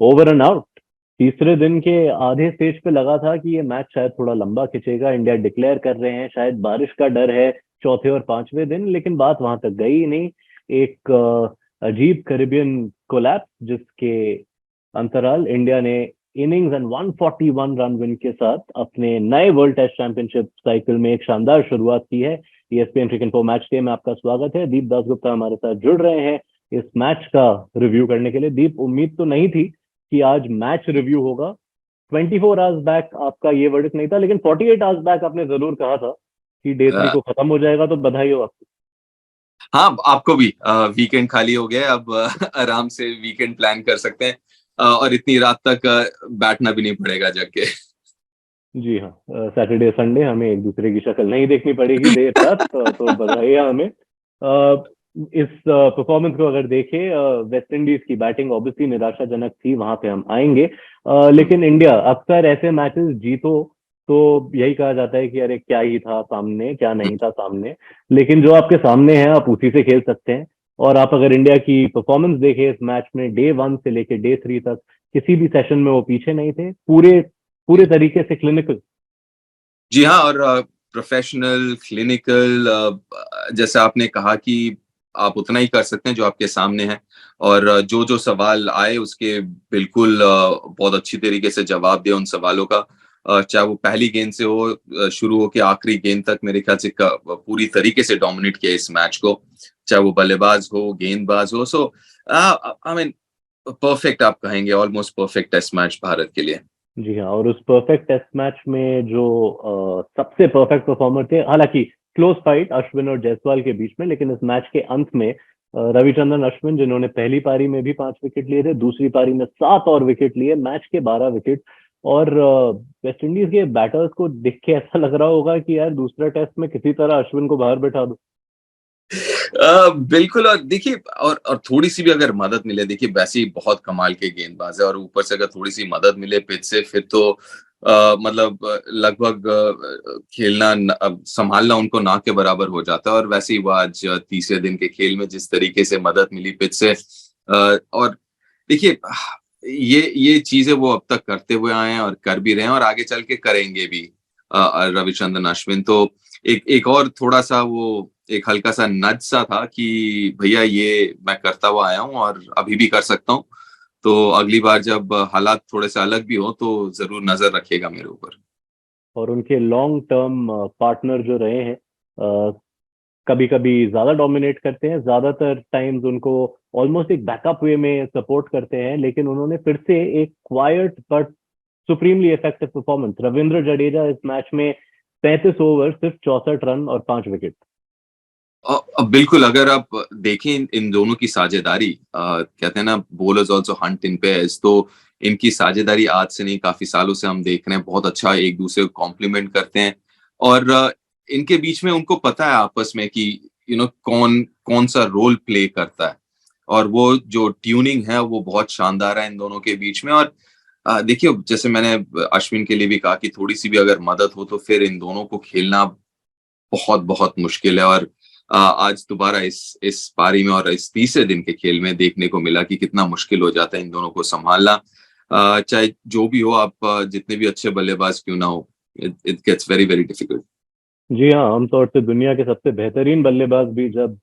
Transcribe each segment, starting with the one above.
Over and out. तीसरे दिन के आधे स्टेज पे लगा था कि ये मैच शायद थोड़ा लंबा खिंचेगा, इंडिया डिक्लेयर कर रहे हैं, शायद बारिश का डर है चौथे और पांचवें दिन, लेकिन बात वहां तक गई ही नहीं। एक अजीब कैरिबियन कोलैप्स जिसके अंतराल इंडिया ने इनिंग्स एंड 141 रन विन के साथ अपने नए वर्ल्ड टेस्ट चैंपियनशिप साइकिल में एक शानदार शुरुआत की है। ESPN क्रिक इन्फो मैच डे में आपका स्वागत है। दीप दासगुप्ता हमारे साथ जुड़ रहे हैं इस मैच का रिव्यू करने के लिए। दीप, उम्मीद तो नहीं थी कि आज मैच रिव्यू होगा। 24 आवर्स बैक आपका ये वर्डिक्ट नहीं था, लेकिन 48 आवर्स बैक आपने जरूर कहा था कि डे 3 को खत्म हो जाएगा, तो बधाई हो आपको। हाँ, आपको भी वीकेंड खाली हो गया है, अब आराम से वीकेंड प्लान कर सकते हैं और इतनी रात तक बैठना भी नहीं पड़ेगा जग के। जी हाँ, सैटरडे संडे हमें एक दूसरे की शक्ल नहीं देखनी पड़ेगी देर रात, तो बधाई है हमें। इस परफॉर्मेंस को अगर देखें, वेस्ट इंडीज की बैटिंग ऑब्वियसली निराशाजनक थी, वहां पे हम आएंगे। लेकिन इंडिया अक्सर ऐसे मैचेस जीतो तो यही कहा जाता है कि अरे क्या ही था सामने, क्या नहीं था सामने। लेकिन जो आपके सामने है आप उसी से खेल सकते हैं। और आप अगर इंडिया की परफॉर्मेंस देखें इस मैच में, डे 1 से लेके डे 3 तक किसी भी सेशन में वो पीछे नहीं थे, पूरे पूरे तरीके से क्लिनिकल। जी हाँ, और प्रोफेशनल क्लिनिकल, जैसे आपने कहा कि आप उतना ही कर सकते हैं जो आपके सामने है, और जो जो सवाल आए उसके बिल्कुल बहुत अच्छी तरीके से जवाब दिया उन सवालों का। चाहे वो पहली गेंद से हो, शुरू हो के आखिरी गेंद तक मेरे ख्याल से पूरी तरीके से डोमिनेट किया इस मैच को, चाहे वो बल्लेबाज हो गेंदबाज हो। सो आई मीन परफेक्ट आप कहेंगे, almost perfect test match Bharat के लिए। जी हाँ, और उस परफेक्ट टेस्ट मैच में जो सबसे परफेक्ट परफॉर्मर थे, हालांकि क्लोज फाइट अश्विन और जायसवाल के बीच में, लेकिन इस मैच के अंत में रविचंद्रन अश्विन, जिन्होंने पहली पारी में भी 5 विकेट लिए थे, दूसरी पारी में 7 और विकेट लिए, मैच के 12 विकेट। और वेस्ट इंडीज के बैटर्स को देख के ऐसा लग रहा होगा कि यार दूसरा टेस्ट में किसी तरह अश्विन को बाहर बैठा दो। बिल्कुल, और देखिए, और थोड़ी सी भी अगर मदद मिले, देखिए वैसे ही बहुत कमाल के गेंदबाज है, और ऊपर से अगर थोड़ी सी मदद मिले पिच से, फिर तो मतलब लगभग खेलना अब संभालना उनको ना के बराबर हो जाता है। और वैसे ही वो आज तीसरे दिन के खेल में जिस तरीके से मदद मिली पिच से, और देखिए ये चीजें वो अब तक करते हुए आए हैं और कर भी रहे हैं और आगे चल के करेंगे भी। रविचंद्रन अश्विन तो एक और थोड़ा सा वो एक हल्का सा नज सा था कि भैया ये मैं करता हुआ आया हूँ और अभी भी कर सकता हूँ, तो अगली बार जब हालात थोड़े से अलग भी हो तो जरूर नजर रखिएगा मेरे ऊपर। और उनके लॉन्ग टर्म पार्टनर जो रहे हैं, कभी कभी ज्यादा डोमिनेट करते हैं, ज्यादातर टाइम्स उनको ऑलमोस्ट एक बैकअप वे में सपोर्ट करते हैं, लेकिन उन्होंने फिर से एक quite but supremely effective performance. Ravindra Jadeja इस मैच में 35 ओवर, सिर्फ 64 रन और 5 विकेट। बिल्कुल, अगर आप देखें इन दोनों की साझेदारी, कहते हैं ना बॉलर्स आल्सो हंट इन पेयर्स, तो इनकी साझेदारी आज से नहीं काफी सालों से हम देख रहे हैं, बहुत अच्छा एक दूसरे को कॉम्प्लीमेंट करते हैं। और इनके बीच में उनको पता है आपस में कि कौन कौन सा रोल प्ले करता है, और वो जो ट्यूनिंग है वो बहुत शानदार है इन दोनों के बीच में। और देखिए, जैसे मैंने अश्विन के लिए भी कहा कि थोड़ी सी भी अगर मदद हो तो फिर इन दोनों को खेलना बहुत बहुत मुश्किल है। और आज दोबारा इस पारी में और इस तीसरे दिन के खेल में देखने को मिला कि कितना मुश्किल हो जाता है इन दोनों को संभालना। चाहे जो भी हो, आप जितने भी अच्छे बल्लेबाज क्यों ना हो, it gets very very difficult. जी हाँ, आमतौर से दुनिया के सबसे बेहतरीन बल्लेबाज भी जब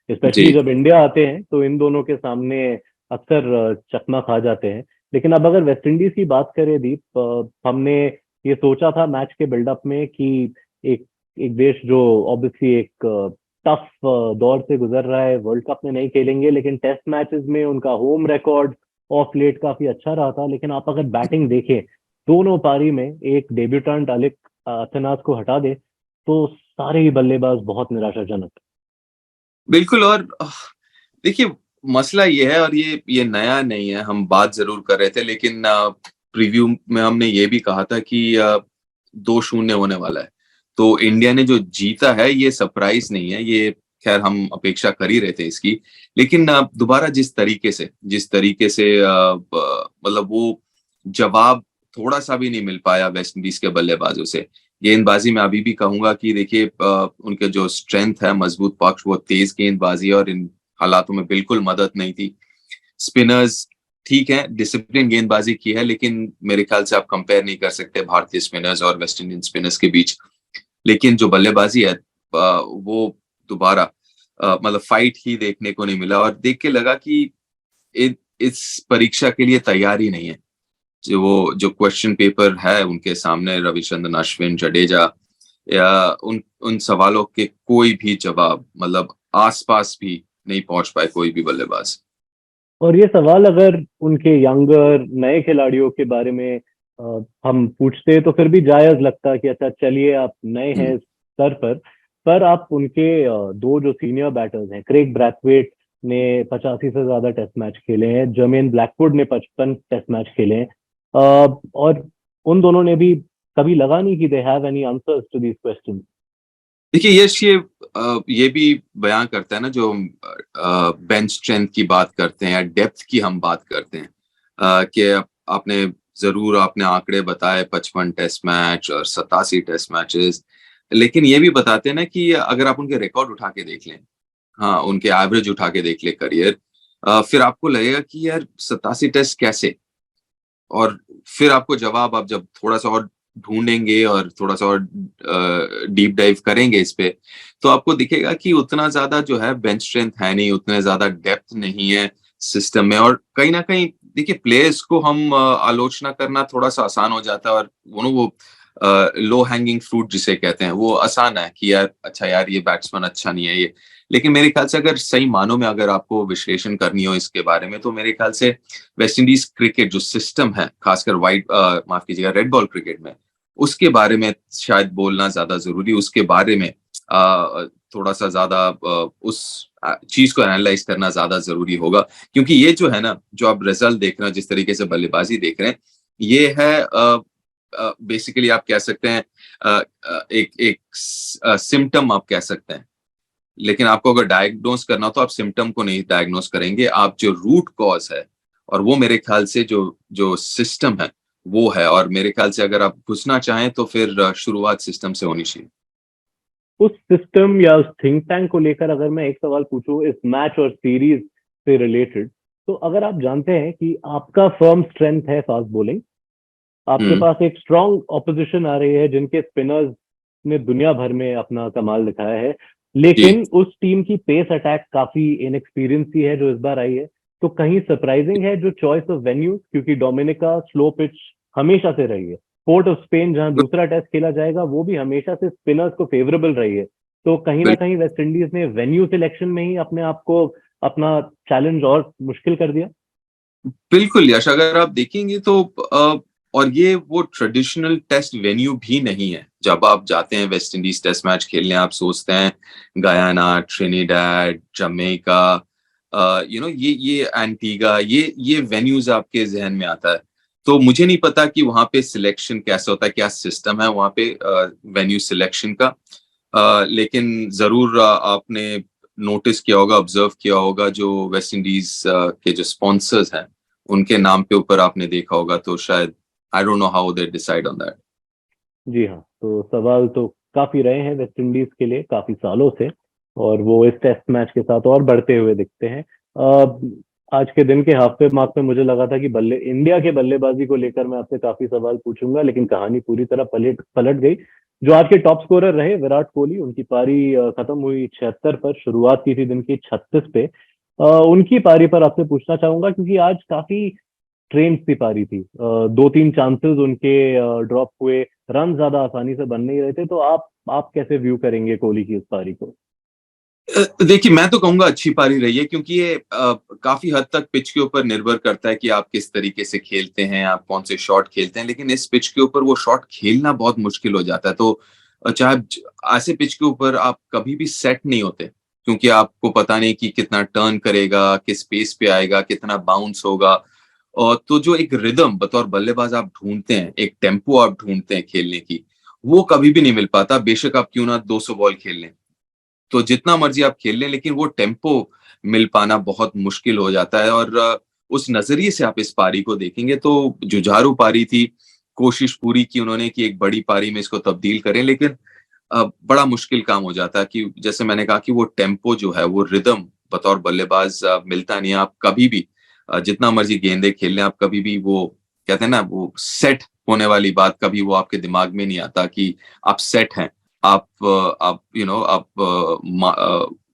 स्पेशली जी। जब इंडिया आते हैं तो इन दोनों के सामने अक्सर चकमा खा जाते हैं। लेकिन अब अगर वेस्ट इंडीज की बात करें दीप, हमने ये सोचा था मैच के बिल्डअप में कि एक एक देश जो ऑब्वियसली एक टफ दौर से गुजर रहा है, वर्ल्ड कप में नहीं खेलेंगे, लेकिन टेस्ट मैचेस में उनका होम रिकॉर्ड ऑफ लेट काफी अच्छा रहा था। लेकिन आप अगर बैटिंग देखें, दोनों पारी में एक डेब्यूटेंट अलिक अथनाज को हटा दे तो सारे ही बल्लेबाज बहुत निराशाजनक। बिल्कुल, और देखिए मसला ये है, और ये नया नहीं है, हम बात जरूर कर रहे थे, लेकिन प्रीव्यू में हमने ये भी कहा था कि 2-0 होने वाला है। तो इंडिया ने जो जीता है ये सरप्राइज नहीं है, ये खैर हम अपेक्षा कर ही रहे थे इसकी। लेकिन दोबारा जिस तरीके से मतलब वो जवाब थोड़ा सा भी नहीं मिल पाया वेस्ट इंडीज के बल्लेबाजों से। गेंदबाजी में अभी भी कहूंगा कि देखिए, उनके जो स्ट्रेंथ है, मजबूत पक्ष, वो तेज गेंदबाजी है, और इन हालातों में बिल्कुल मदद नहीं थी। स्पिनर्स ठीक है, डिसिप्लिन गेंदबाजी की है, लेकिन मेरे ख्याल से आप कंपेयर नहीं कर सकते भारतीय स्पिनर्स और वेस्ट इंडियन स्पिनर्स के बीच। लेकिन जो बल्लेबाजी है वो दोबारा मतलब फाइट ही देखने को नहीं मिला, और देख के लगा कि इस परीक्षा के लिए तैयार ही नहीं है। जो क्वेश्चन पेपर है उनके सामने, रविचंद्रन अश्विन, जडेजा, या उन सवालों के कोई भी जवाब मतलब आसपास भी नहीं पहुंच पाए कोई भी बल्लेबाज। और ये सवाल अगर उनके यंगर नए खिलाड़ियों के बारे में हम पूछते तो फिर भी जायज लगता कि अच्छा चलिए आप नए हैं इस स्तर पर आप उनके दो जो सीनियर बैटर्स हैं, क्रेग ब्रैथवेट ने 85 से ज्यादा टेस्ट मैच खेले हैं, जर्मेन ब्लैकवुड ने 55 टेस्ट मैच खेले हैं, और उन दोनों ने भी कभी लगा नहीं कि they have any answers to these questions. देखिए यश, ये भी बयान करता है ना, जो बेंच स्ट्रेंथ की बात करते हैं या डेप्थ की हम बात करते हैं, कि आपने जरूर आपने आंकड़े बताए 55 टेस्ट मैच और 87 टेस्ट मैचेस, लेकिन ये भी बताते हैं ना कि अगर आप उनके रिकॉर्ड उठा के देख लें, हाँ उनके एवरेज उठा के देख ले करियर, फिर आपको लगेगा कि यार 87 टेस्ट कैसे। और फिर आपको जवाब, आप जब थोड़ा सा और ढूंढेंगे और थोड़ा सा और डीप डाइव करेंगे इस पे, तो आपको दिखेगा कि उतना ज्यादा जो है बेंच स्ट्रेंथ है नहीं, उतने ज्यादा डेप्थ नहीं है सिस्टम में। और कहीं ना कहीं देखिए प्लेयर्स को हम आलोचना करना थोड़ा सा आसान हो जाता है, और वो लो हैंगिंग फ्रूट जिसे कहते हैं वो आसान है कि यार अच्छा यार ये बैट्समैन अच्छा नहीं है ये। लेकिन मेरे ख्याल से अगर सही मानों में अगर आपको विश्लेषण करनी हो इसके बारे में, तो मेरे ख्याल से वेस्ट इंडीज क्रिकेट जो सिस्टम है, खासकर माफ कीजिएगा रेड बॉल क्रिकेट में, उसके बारे में शायद बोलना ज्यादा जरूरी, उसके बारे में थोड़ा सा ज्यादा उस चीज को एनालाइज करना ज्यादा जरूरी होगा। क्योंकि ये जो है ना, जो आप रिजल्ट देख रहे हैं, जिस तरीके से बल्लेबाजी देख रहे हैं, ये है बेसिकली आप कह सकते हैं एक एक सिम्टम आप कह सकते हैं। लेकिन आपको अगर डायग्नोस करना हो तो आप सिम्टम को नहीं डायग्नोस करेंगे, आप जो रूट कॉज है, और वो मेरे ख्याल से जो जो सिस्टम है वो है। और मेरे ख्याल से अगर आप घुसना चाहें तो फिर शुरुआत सिस्टम से होनी चाहिए। उस सिस्टम या उस थिंक टैंक को लेकर अगर मैं एक सवाल पूछूं इस मैच और सीरीज से रिलेटेड, तो अगर आप जानते हैं कि आपका फर्म स्ट्रेंथ है फास्ट बॉलिंग, आपके हम्म। पास एक स्ट्रांग ऑपोजिशन आ रही है जिनके स्पिनर्स ने दुनिया भर में अपना कमाल दिखाया है, जी लेकिन उस टीम की पेस अटैक काफी इनएक्सपीरियंसी है जो इस बार आई है, तो कहीं सरप्राइजिंग है जो चॉइस ऑफ वेन्यू, क्योंकि डोमिनिका स्लो पिच हमेशा से रही है, पोर्ट ऑफ स्पेन जहां दूसरा टेस्ट खेला जाएगा वो भी हमेशा से स्पिनर्स को फेवरेबल रही है, तो कहीं ना बिल, कहीं वेस्ट इंडीज ने वेन्यू सिलेक्शन में ही अपने आप को अपना चैलेंज और मुश्किल कर दिया। बिल्कुल यश, अगर आप देखेंगे तो और ये वो ट्रेडिशनल टेस्ट वेन्यू भी नहीं है। जब आप जाते हैं वेस्ट इंडीज टेस्ट मैच खेलने, आप सोचते हैं गयाना, ट्रिनिडाड, जमैका, ये एंटीगा, ये वेन्यूज आपके जहन में आता है। तो मुझे नहीं पता कि वहां पे सिलेक्शन कैसा होता है, क्या सिस्टम है वहां पे वेन्यू सिलेक्शन का। लेकिन जरूर आपने नोटिस किया होगा, ऑब्जर्व किया होगा, जो वेस्ट इंडीज के जो स्पॉन्सर्स हैं उनके नाम पे ऊपर आपने देखा होगा, तो शायद I don't know how they decide on that. जी हाँ, तो सवाल तो काफी रहे हैं वेस्ट इंडीज के लिए काफी सालों से, और वो इस टेस्ट मैच के साथ और बढ़ते हुए दिखते हैं। आज के दिन के हाफ मार्क में मुझे लगा था कि बल्ले इंडिया के बल्लेबाजी को लेकर मैं आपसे काफी सवाल पूछूंगा, लेकिन कहानी पूरी तरह पलट पलट गई। जो आज के टॉप स्कोरर रहे विराट कोहली, उनकी पारी खत्म हुई 76 पर, शुरुआत की थी दिन की 36 पे। उनकी पारी पर आपसे पूछना चाहूंगा क्योंकि आज काफी ट्रेन सी पारी थी, दो तीन चांसेस उनके ड्रॉप हुए, रन ज्यादा आसानी से बन नहीं रहे थे, तो आप कैसे व्यू करेंगे कोहली की इस पारी को? देखिए मैं तो कहूंगा अच्छी पारी रही है, क्योंकि ये काफी हद तक पिच के ऊपर निर्भर करता है कि आप किस तरीके से खेलते हैं, आप कौन से शॉट खेलते हैं। लेकिन इस पिच के ऊपर वो शॉट खेलना बहुत मुश्किल हो जाता है। तो चाहे ऐसे पिच के ऊपर आप कभी भी सेट नहीं होते, क्योंकि आपको पता नहीं कि कितना टर्न करेगा, किस पेस पे आएगा, कितना बाउंस होगा। और तो जो एक रिदम बतौर बल्लेबाज आप ढूंढते हैं, एक टेम्पो आप ढूंढते हैं खेलने की, वो कभी भी नहीं मिल पाता, बेशक आप क्यों ना 200 बॉल खेल लें। तो जितना मर्जी आप खेल लें, लेकिन वो टेम्पो मिल पाना बहुत मुश्किल हो जाता है। और उस नजरिए से आप इस पारी को देखेंगे तो जुझारू पारी थी। कोशिश पूरी की उन्होंने कि एक बड़ी पारी में इसको तब्दील करें, लेकिन बड़ा मुश्किल काम हो जाता है कि जैसे मैंने कहा कि वो टेम्पो जो है, वो रिदम बतौर बल्लेबाज मिलता नहीं है। आप कभी भी जितना मर्जी गेंदे खेल लें, आप कभी भी वो कहते हैं ना वो सेट होने वाली बात, कभी वो आपके दिमाग में नहीं आता कि आप सेट हैं। आप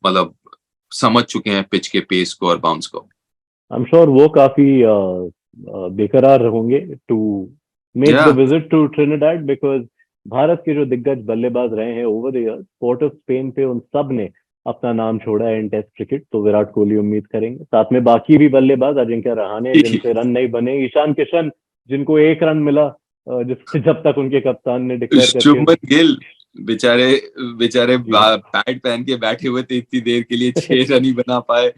मतलब समझ चुके हैं पिच के पेस को और बाउंस को। आई एम श्योर वो काफी बेकरार होंगे टू मेक द या visit to Trinidad, because Bharat के जो दिग्गज बल्लेबाज रहे हैं over the years, port of Spain पे उन सब ने अपना नाम छोड़ा है इन टेस्ट क्रिकेट। तो विराट कोहली उम्मीद करेंगे, साथ में बाकी भी बल्लेबाज, अजिंक्य रहाणे जिनसे रन नहीं बने, ईशान किशन जिनको 1 रन मिला, जिस जब तक उनके कप्तान ने डिक्लेयर करके। शुभमन गिल बेचारे बेचारे जी हाँ। पैड पहन के बैठे हुए थे इतनी देर के लिए, 6 रन ही बना पाए।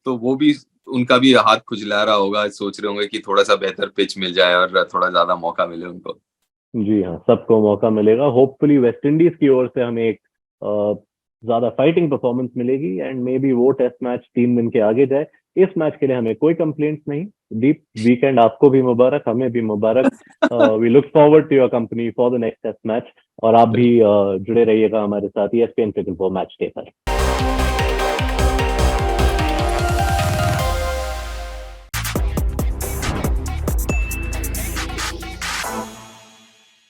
तो वो भी, उनका भी हाथ खुजला रहा होगा, सोच रहे होंगे कि थोड़ा सा बेहतर पिच मिल जाए और थोड़ा ज्यादा मौका मिले उनको। जी हाँ, सबको मौका मिलेगा। होपफुली वेस्ट इंडीज की ओर से हमें एक ज्यादा फाइटिंग परफॉर्मेंस मिलेगी एंड मे बी वो टेस्ट मैच 3 दिन के आगे जाए। इस मैच के लिए हमें कोई कंप्लेंट्स नहीं। दीप, वीकेंड आपको भी मुबारक, हमें भी मुबारक। We look forward to your company for the next test match. और आप भी जुड़े रहिएगा हमारे साथ ESPN Cricinfo match day पर।